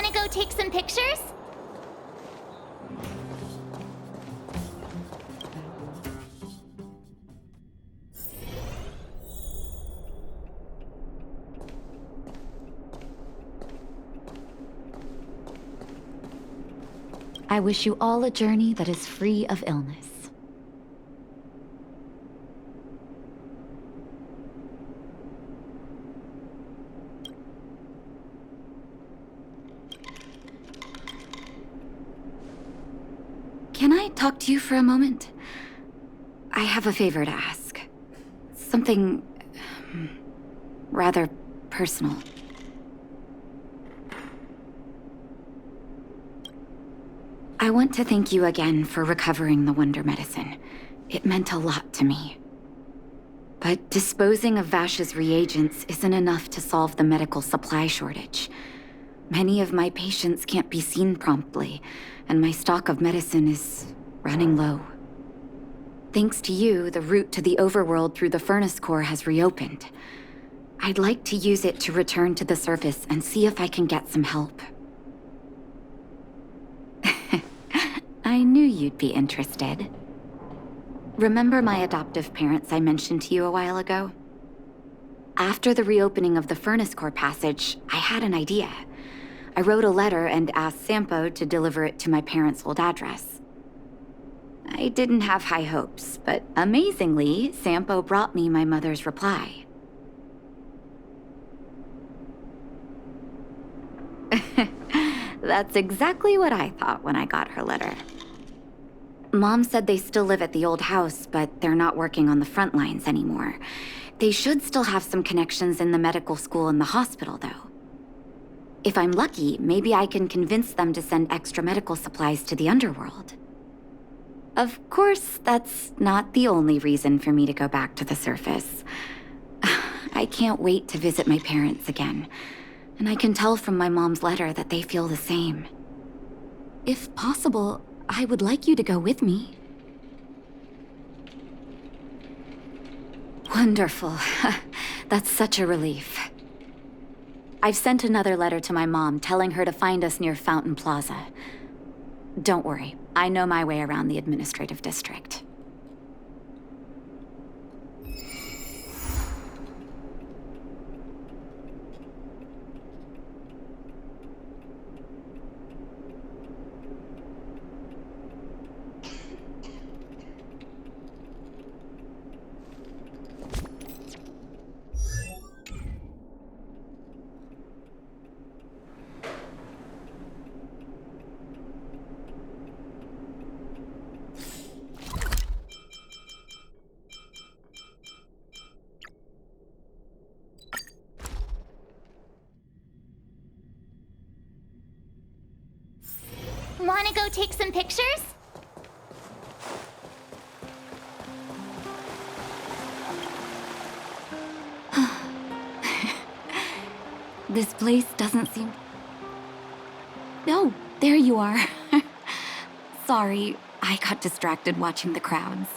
Wanna go take some pictures? I wish you all a journey that is free of illness. Can I talk to you for a moment? I have a favor to ask. Something rather personal. I want to thank you again for recovering the Wonder Medicine. It meant a lot to me. But disposing of Vash's reagents isn't enough to solve the medical supply shortage. Many of my patients can't be seen promptly, and my stock of medicine is running low. Thanks to you, the route to the overworld through the furnace core has reopened. I'd like to use it to return to the surface and see if I can get some help. I knew you'd be interested. Remember my adoptive parents I mentioned to you a while ago? After the reopening of the furnace core passage, I had an idea. I wrote a letter and asked Sampo to deliver it to my parents' old address. I didn't have high hopes, but amazingly, Sampo brought me my mother's reply. That's exactly what I thought when I got her letter. Mom said they still live at the old house, but they're not working on the front lines anymore. They should still have some connections in the medical school and the hospital, though. If I'm lucky, maybe I can convince them to send extra medical supplies to the underworld. Of course, that's not the only reason for me to go back to the surface. I can't wait to visit my parents again, and I can tell from my mom's letter that they feel the same. If possible, I would like you to go with me. Wonderful. That's such a relief. I've sent another letter to my mom telling her to find us near Fountain Plaza. Don't worry, I know my way around the administrative district. Wanna go take some pictures? This place doesn't seem... Oh, there you are. Sorry, I got distracted watching the crowds.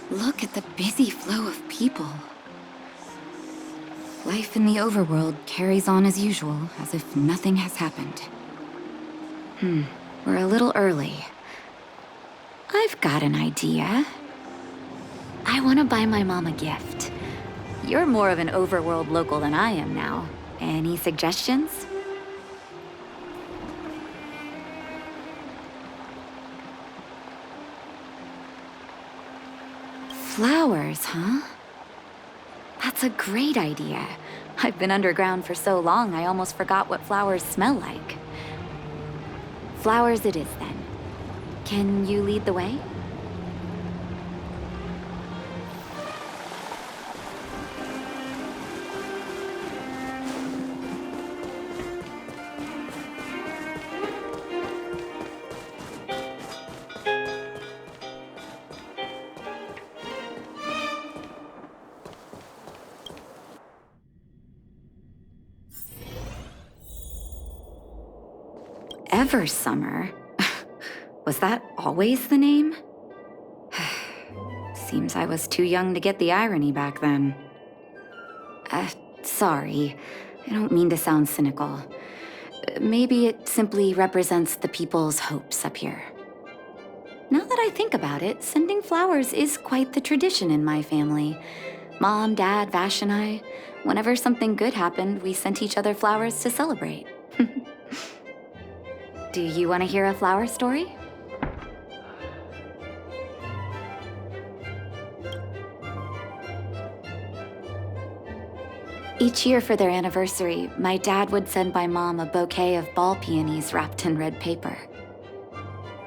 Look at the busy flow of people. Life in the overworld carries on as usual, as if nothing has happened. We're a little early. I've got an idea. I want to buy my mom a gift. You're more of an overworld local than I am now. Any suggestions? Flowers, huh? That's a great idea. I've been underground for so long, I almost forgot what flowers smell like. Flowers it is, then. Can you lead the way? Eversummer? Was that always the name? Seems I was too young to get the irony back then. Sorry. I don't mean to sound cynical. maybe it simply represents the people's hopes up here. Now that I think about it, sending flowers is quite the tradition in my family. Mom, Dad, Vash, and I, whenever something good happened, we sent each other flowers to celebrate. Do you want to hear a flower story? Each year for their anniversary, my dad would send my mom a bouquet of ball peonies wrapped in red paper.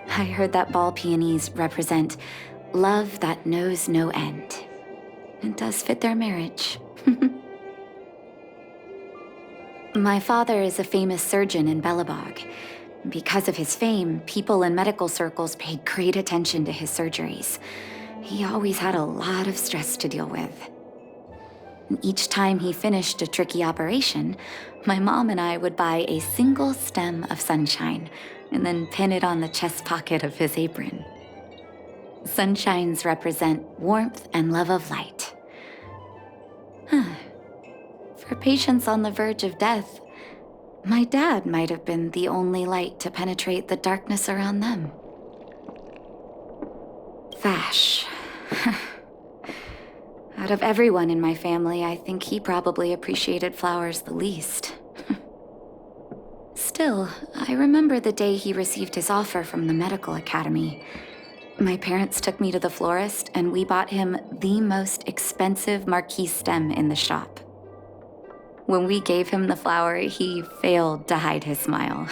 I heard that ball peonies represent love that knows no end. It does fit their marriage. My father is a famous surgeon in Belobog. Because of his fame, people in medical circles paid great attention to his surgeries. He always had a lot of stress to deal with. Each time he finished a tricky operation, my mom and I would buy a single stem of sunshine and then pin it on the chest pocket of his apron. Sunshines represent warmth and love of light. For patients on the verge of death, my dad might have been the only light to penetrate the darkness around them. Vash. Out of everyone in my family, I think he probably appreciated flowers the least. Still, I remember the day he received his offer from the medical academy. My parents took me to the florist, and we bought him the most expensive marquise stem in the shop. When we gave him the flower, he failed to hide his smile.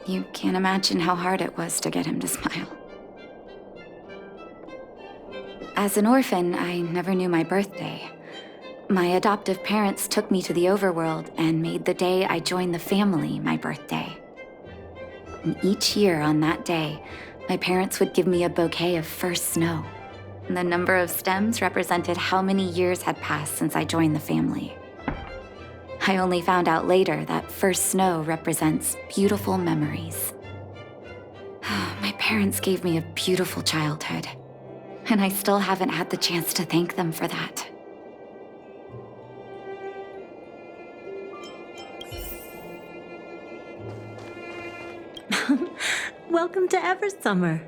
You can't imagine how hard it was to get him to smile. As an orphan, I never knew my birthday. My adoptive parents took me to the overworld and made the day I joined the family my birthday. And each year on that day, my parents would give me a bouquet of first snow. And the number of stems represented how many years had passed since I joined the family. I only found out later that first snow represents beautiful memories. My parents gave me a beautiful childhood, and I still haven't had the chance to thank them for that. Welcome to Eversummer.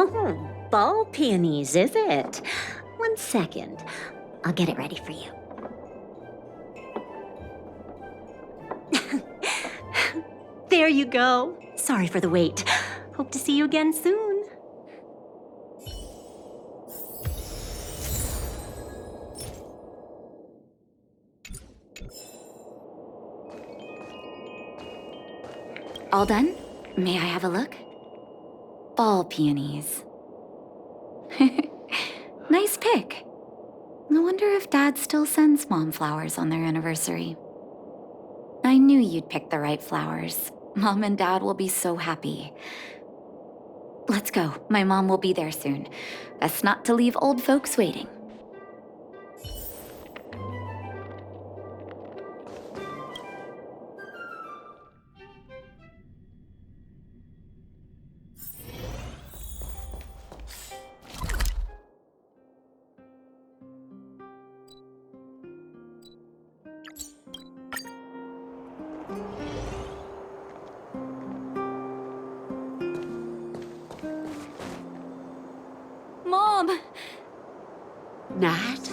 Oh, ball peonies, is it? 1 second. I'll get it ready for you. There you go. Sorry for the wait. Hope to see you again soon. All done? May I have a look? Ball peonies. Nice pick. I wonder if Dad still sends Mom flowers on their anniversary. I knew you'd pick the right flowers. Mom and Dad will be so happy. Let's go. My mom will be there soon. Best not to leave old folks waiting. Mom! Nat?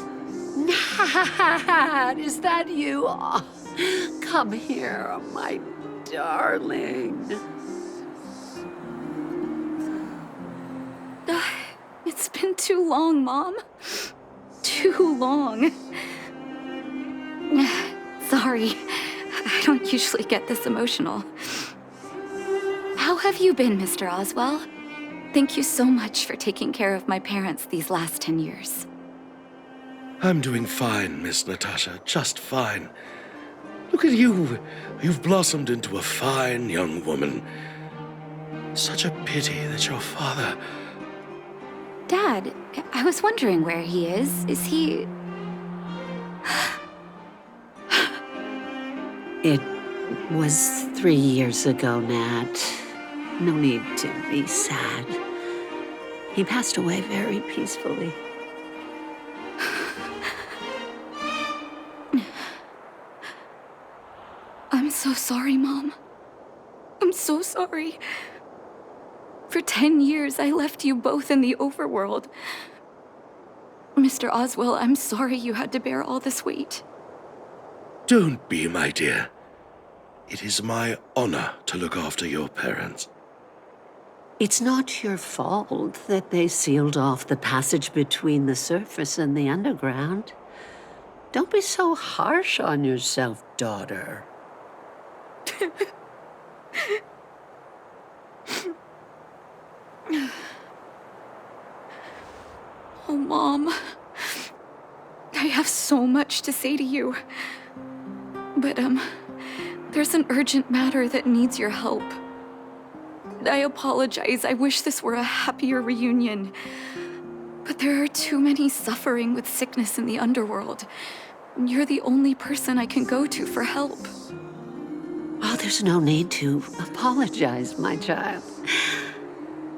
Nat, is that you? Oh, come here, my darling. It's been too long, Mom. Too long. Sorry, I don't usually get this emotional. How have you been, Mr. Oswell? Thank you so much for taking care of my parents these last 10 years. I'm doing fine, Miss Natasha, just fine. Look at you. You've blossomed into a fine young woman. Such a pity that your father... Dad, I was wondering where he is. Is he... It was 3 years ago, Nat. No need to be sad. He passed away very peacefully. I'm so sorry, Mom. I'm so sorry. For 10 years, I left you both in the overworld. Mr. Oswell, I'm sorry you had to bear all this weight. Don't be, my dear. It is my honor to look after your parents. It's not your fault that they sealed off the passage between the surface and the underground. Don't be so harsh on yourself, daughter. Oh, Mom. I have so much to say to you. But, there's an urgent matter that needs your help. I apologize. I wish this were a happier reunion. But there are too many suffering with sickness in the underworld. You're the only person I can go to for help. Oh, there's no need to apologize, my child.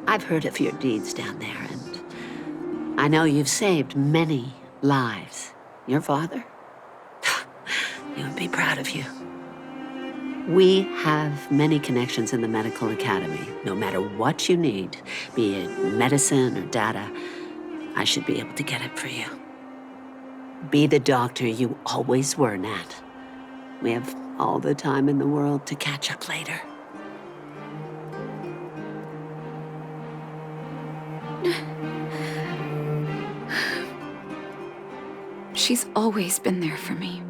I've heard of your deeds down there, and I know you've saved many lives. Your father? He would be proud of you. We have many connections in the medical academy. No matter what you need, be it medicine or data, I should be able to get it for you. Be the doctor you always were, Nat. We have all the time in the world to catch up later. She's always been there for me.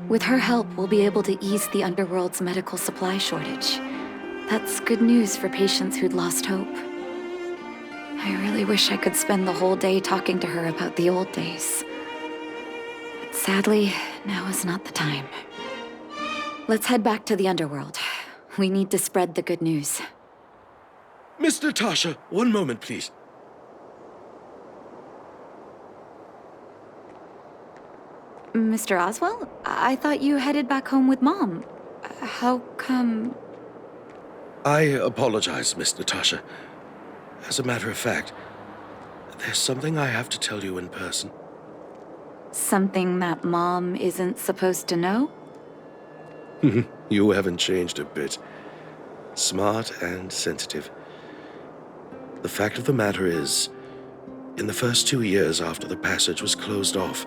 With her help, we'll be able to ease the underworld's medical supply shortage. That's good news for patients who'd lost hope. I really wish I could spend the whole day talking to her about the old days. But sadly, now is not the time. Let's head back to the underworld. We need to spread the good news. Miss Natasha, one moment, please. Mr. Oswell? I thought you headed back home with Mom. How come... I apologize, Miss Natasha. As a matter of fact, there's something I have to tell you in person. Something that Mom isn't supposed to know? You haven't changed a bit. Smart and sensitive. The fact of the matter is, in the first 2 years after the passage was closed off,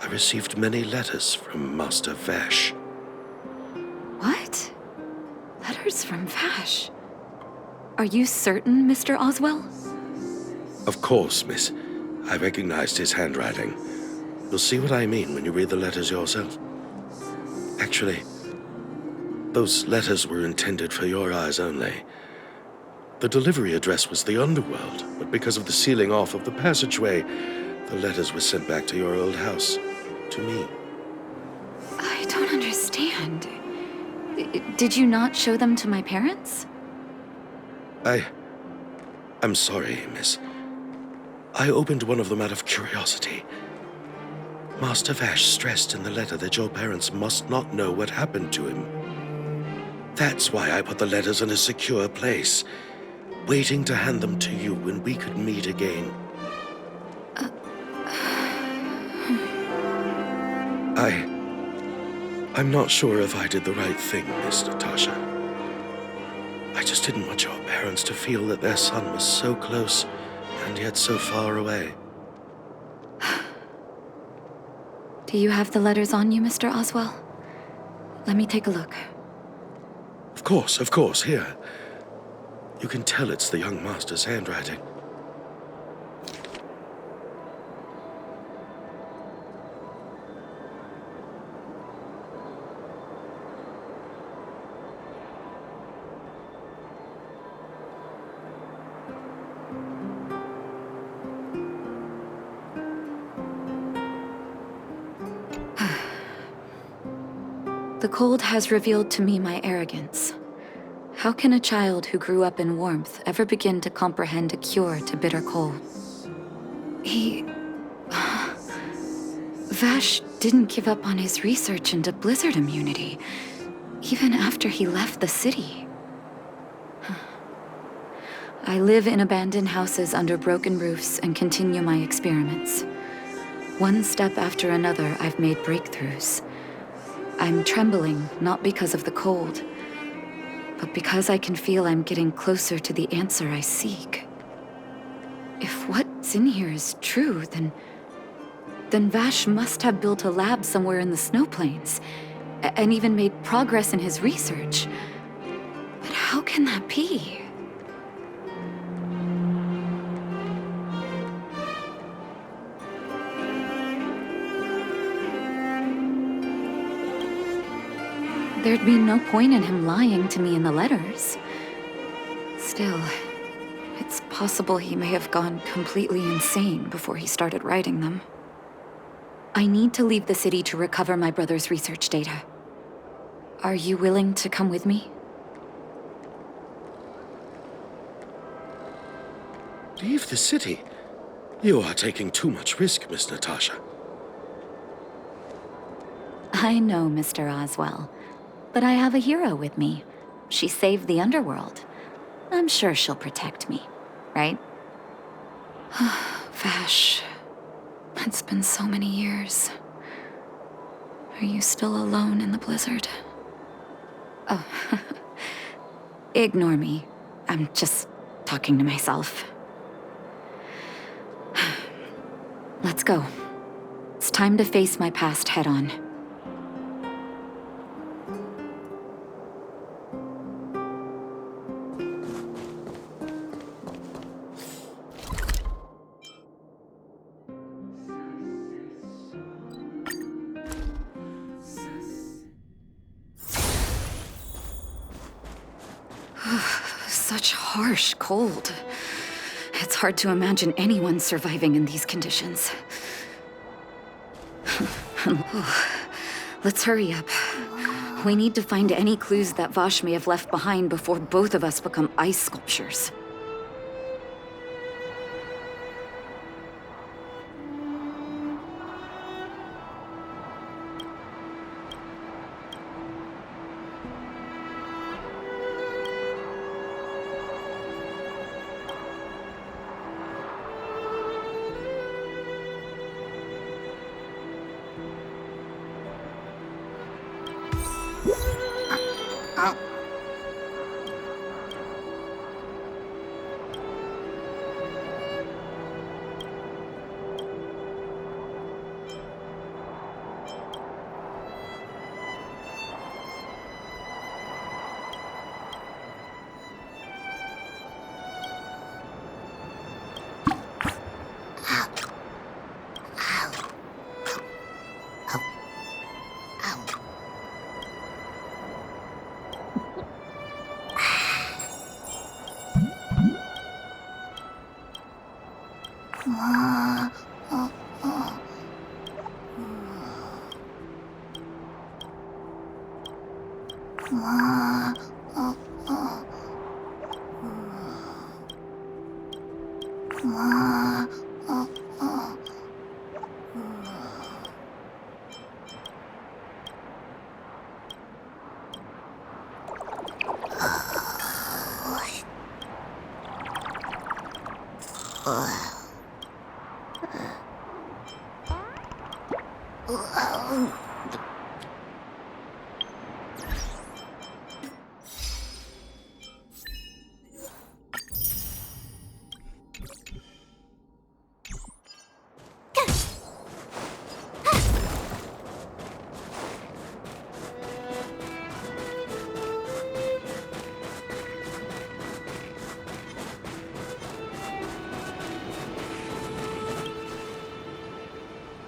I received many letters from Master Vash. What? Letters from Vash? Are you certain, Mr. Oswell? Of course, miss. I recognized his handwriting. You'll see what I mean when you read the letters yourself. Actually, those letters were intended for your eyes only. The delivery address was the underworld, but because of the sealing off of the passageway, the letters were sent back to your old house, to me. I don't understand. Did you not show them to my parents? I'm sorry, miss. I opened one of them out of curiosity. Master Vash stressed in the letter that your parents must not know what happened to him. That's why I put the letters in a secure place, waiting to hand them to you when we could meet again. I'm not sure if I did the right thing, Miss Natasha. I just didn't want your parents to feel that their son was so close and yet so far away. Do you have the letters on you, Mr. Oswell? Let me take a look. Of course, here. You can tell it's the young master's handwriting. The cold has revealed to me my arrogance. How can a child who grew up in warmth ever begin to comprehend a cure to bitter cold? Vash didn't give up on his research into blizzard immunity, even after he left the city. I live in abandoned houses under broken roofs and continue my experiments. One step after another, I've made breakthroughs. I'm trembling, not because of the cold, but because I can feel I'm getting closer to the answer I seek. If what's in here is true, then Vash must have built a lab somewhere in the snow plains, and even made progress in his research. But how can that be? There'd be no point in him lying to me in the letters. Still, it's possible he may have gone completely insane before he started writing them. I need to leave the city to recover my brother's research data. Are you willing to come with me? Leave the city? You are taking too much risk, Miss Natasha. I know, Mr. Oswell. But I have a hero with me. She saved the underworld. I'm sure she'll protect me, right? Vash, it's been so many years. Are you still alone in the blizzard? Oh, ignore me. I'm just talking to myself. Let's go. It's time to face my past head-on. Such harsh cold. It's hard to imagine anyone surviving in these conditions. Let's hurry up. We need to find any clues that Vash may have left behind before both of us become ice sculptures.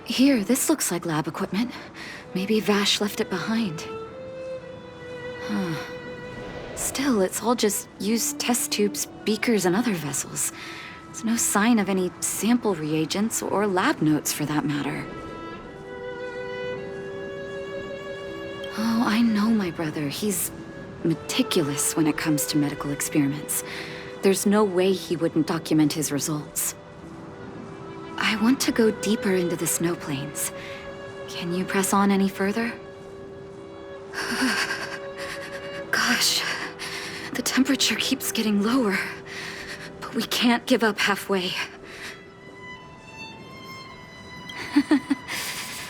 Here, this looks like lab equipment. Maybe Vash left it behind. Huh. Still, it's all just used test tubes, beakers, and other vessels. There's no sign of any sample reagents or lab notes for that matter. Oh, I know my brother. He's meticulous when it comes to medical experiments. There's no way he wouldn't document his results. I want to go deeper into the snow plains. Can you press on any further? Gosh, the temperature keeps getting lower. We can't give up halfway.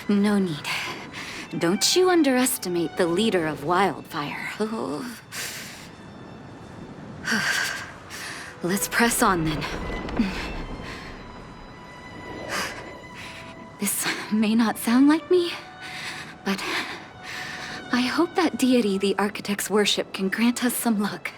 No need. Don't you underestimate the leader of Wildfire. Let's press on then. This may not sound like me, but I hope that deity the architects worship can grant us some luck.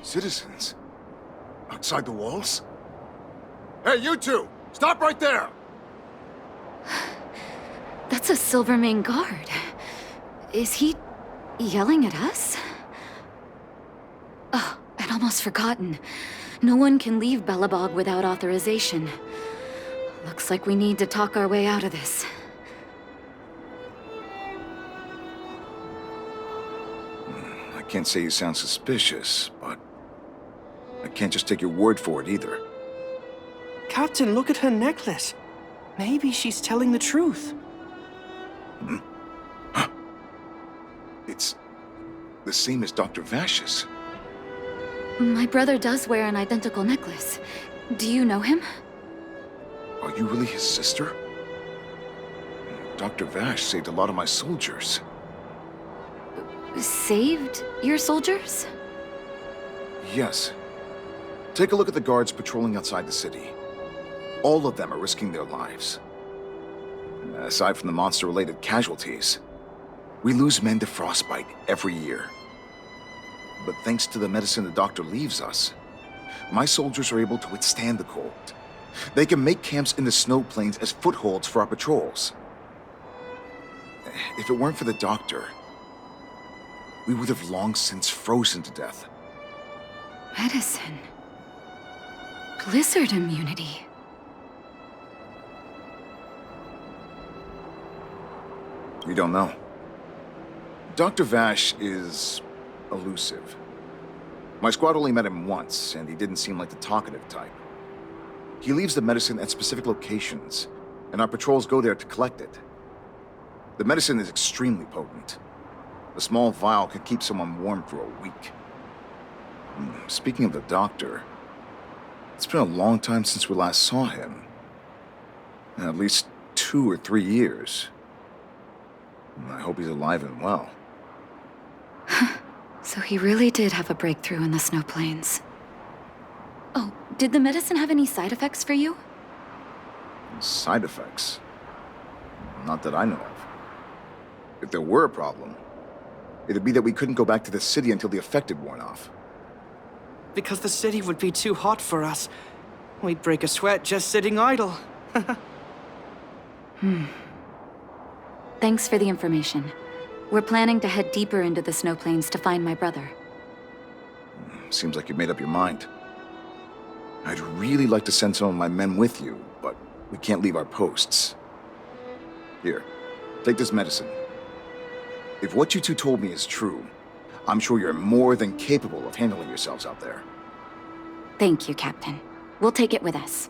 Citizens? Outside the walls? Hey, you two! Stop right there! That's a Silvermane guard. Is he yelling at us? Oh, I'd almost forgotten. No one can leave Belobog without authorization. Looks like we need to talk our way out of this. I can't say you sound suspicious, but I can't just take your word for it either. Captain, look at her necklace. Maybe she's telling the truth. It's the same as Dr. Vash's. My brother does wear an identical necklace. Do you know him? Are you really his sister? Dr. Vash saved a lot of my soldiers. Saved your soldiers? Yes. Take a look at the guards patrolling outside the city. All of them are risking their lives. Aside from the monster-related casualties, we lose men to frostbite every year. But thanks to the medicine the doctor leaves us, my soldiers are able to withstand the cold. They can make camps in the snow plains as footholds for our patrols. If it weren't for the doctor, we would have long since frozen to death. Medicine. Blizzard immunity. We don't know. Dr. Vash is elusive. My squad only met him once, and he didn't seem like the talkative type. He leaves the medicine at specific locations, and our patrols go there to collect it. The medicine is extremely potent. A small vial could keep someone warm for a week. Speaking of the doctor, it's been a long time since we last saw him. At least 2 or 3 years. I hope he's alive and well. So he really did have a breakthrough in the snow plains. Oh, did the medicine have any side effects for you? Side effects? Not that I know of. If there were a problem, it'd be that we couldn't go back to the city until the effect had worn off. Because the city would be too hot for us. We'd break a sweat just sitting idle. Thanks for the information. We're planning to head deeper into the snow plains to find my brother. Seems like you've made up your mind. I'd really like to send some of my men with you, but we can't leave our posts. Here, take this medicine. If what you two told me is true, I'm sure you're more than capable of handling yourselves out there. Thank you, Captain. We'll take it with us.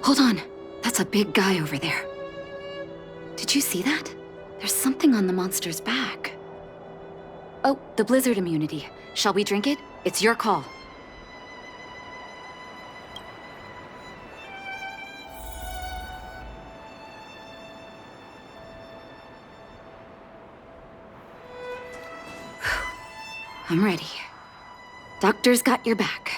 Hold on. That's a big guy over there. Did you see that? There's something on the monster's back. Oh, the blizzard immunity. Shall we drink it? It's your call. I'm ready. Doctor's got your back.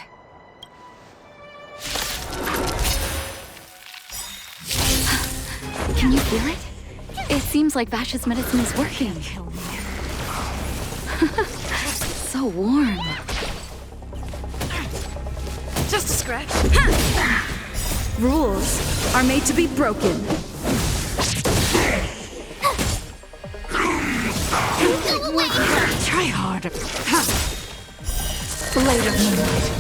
Can you feel it? It seems like Vash's medicine is working. So warm. Just a scratch. Rules are made to be broken. Go away! Try harder. Blade of Moonlight.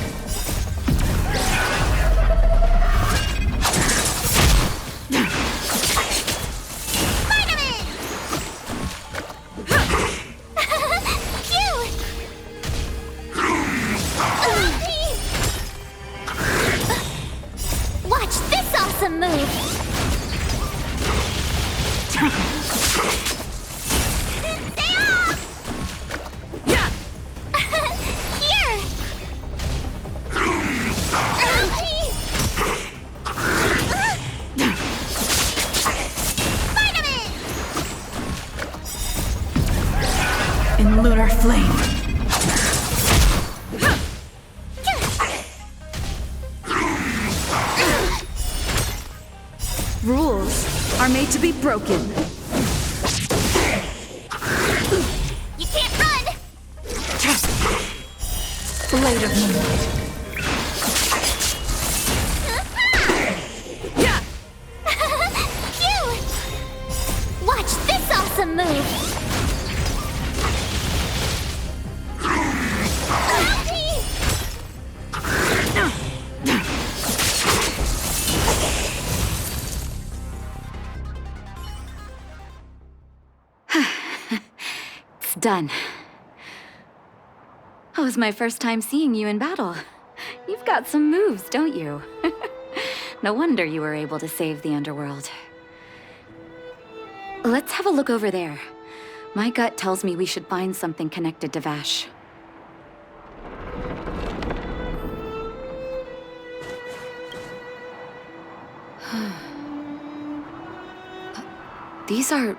Watch this awesome move! Stay off! Yeah! Here! Spider-Man! In lunar flame. Rules are made to be broken. You can't run! Blade of Moonlight. Yeah! Phew! Watch this awesome move! It's done. That was my first time seeing you in battle. You've got some moves, don't you? No wonder you were able to save the underworld. Let's have a look over there. My gut tells me we should find something connected to Vash. These are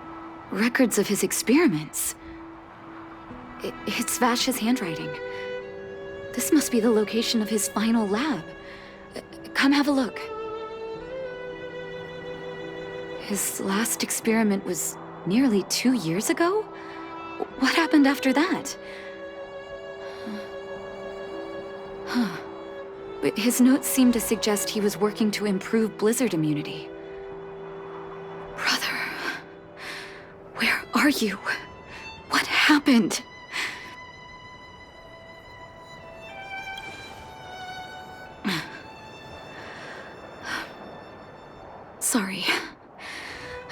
records of his experiments. It's Vash's handwriting. This must be the location of his final lab. Come have a look. His last experiment was nearly 2 years ago? What happened after that? Huh. But his notes seem to suggest he was working to improve blizzard immunity. Brother, where are you? What happened? Sorry.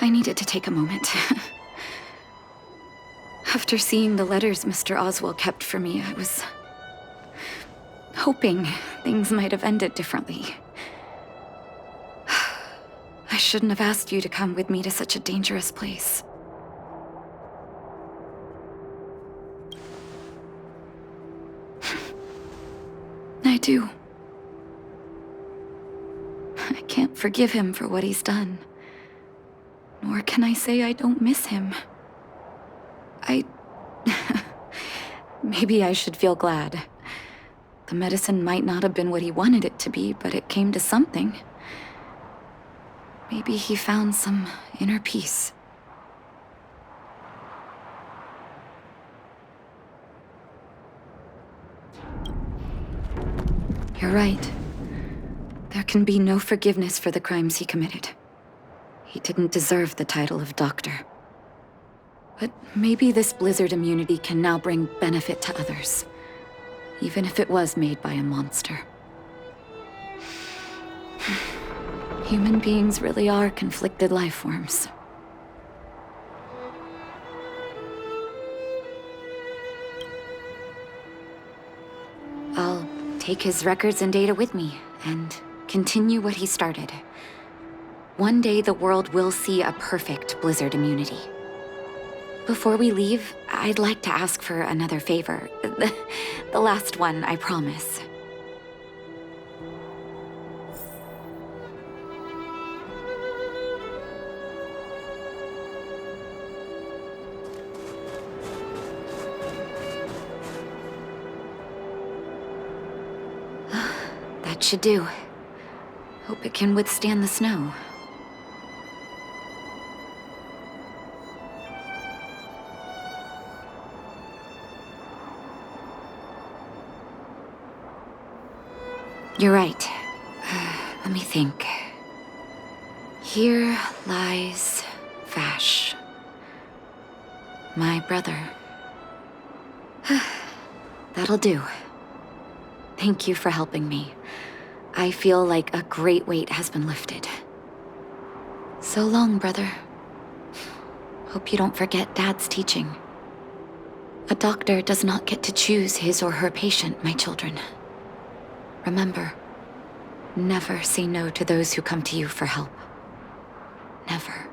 I needed to take a moment. After seeing the letters Mr. Oswald kept for me, I was hoping things might have ended differently. I shouldn't have asked you to come with me to such a dangerous place. I do. I can't forgive him for what he's done. Nor can I say I don't miss him. Maybe I should feel glad. The medicine might not have been what he wanted it to be, but it came to something. Maybe he found some inner peace. You're right. There can be no forgiveness for the crimes he committed. He didn't deserve the title of doctor. But maybe this blizzard immunity can now bring benefit to others, even if it was made by a monster. Human beings really are conflicted life forms. I'll take his records and data with me and continue what he started. One day the world will see a perfect blizzard immunity. Before we leave, I'd like to ask for another favor. The last one, I promise. That should do. Hope it can withstand the snow. You're right. Let me think. Here lies Vash, my brother. That'll do. Thank you for helping me. I feel like a great weight has been lifted. So long, brother. Hope you don't forget Dad's teaching. A doctor does not get to choose his or her patient, my children. Remember, never say no to those who come to you for help. Never.